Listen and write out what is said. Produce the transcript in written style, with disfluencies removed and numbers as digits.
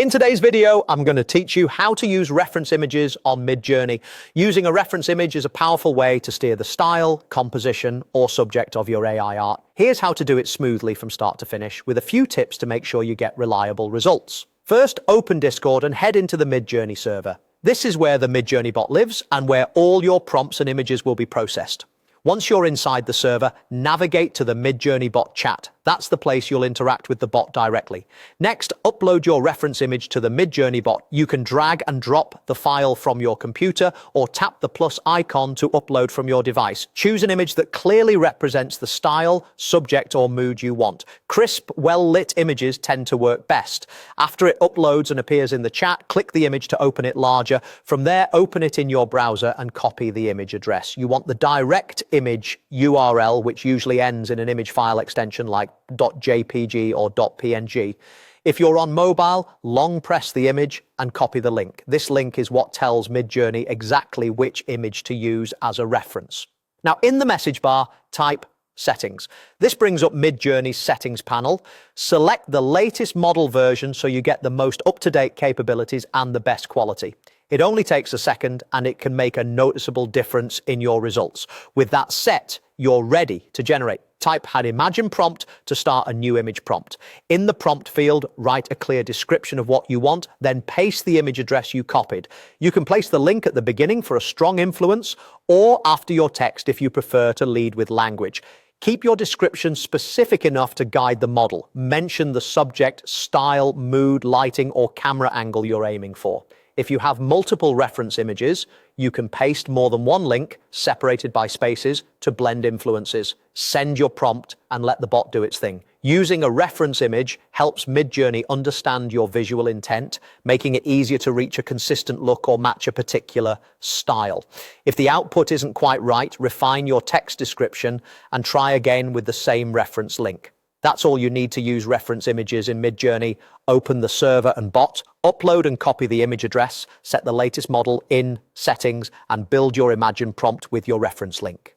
In today's video, I'm going to teach you how to use reference images on MidJourney. Using a reference image is a powerful way to steer the style, composition, or subject of your AI art. Here's how to do it smoothly from start to finish, with a few tips to make sure you get reliable results. First, open Discord and head into the MidJourney server. This is where the MidJourney bot lives and where all your prompts and images will be processed. Once you're inside the server, navigate to the MidJourney bot chat. That's the place you'll interact with the bot directly. Next, upload your reference image to the MidJourney bot. You can drag and drop the file from your computer or tap the plus icon to upload from your device. Choose an image that clearly represents the style, subject, or mood you want. Crisp, well-lit images tend to work best. After it uploads and appears in the chat, click the image to open it larger. From there, open it in your browser and copy the image address. You want the direct image URL, which usually ends in an image file extension like .jpg or .png. If you're on mobile, long press the image and copy the link. This link is what tells MidJourney exactly which image to use as a reference. Now, in the message bar, type Settings. This brings up MidJourney's settings panel. Select the latest model version so you get the most up-to-date capabilities and the best quality. It only takes a second and it can make a noticeable difference in your results. With that set, you're ready to generate. Type "Had Imagine prompt" to start a new image prompt. In the prompt field, write a clear description of what you want, then paste the image address you copied. You can place the link at the beginning for a strong influence or after your text if you prefer to lead with language. Keep your description specific enough to guide the model. Mention the subject, style, mood, lighting, or camera angle you're aiming for. If you have multiple reference images, you can paste more than one link, separated by spaces, to blend influences. Send your prompt and let the bot do its thing. Using a reference image helps MidJourney understand your visual intent, making it easier to reach a consistent look or match a particular style. If the output isn't quite right, refine your text description and try again with the same reference link. That's all you need to use reference images in MidJourney. Open the server and bot, upload and copy the image address, set the latest model in settings, and build your Imagine prompt with your reference link.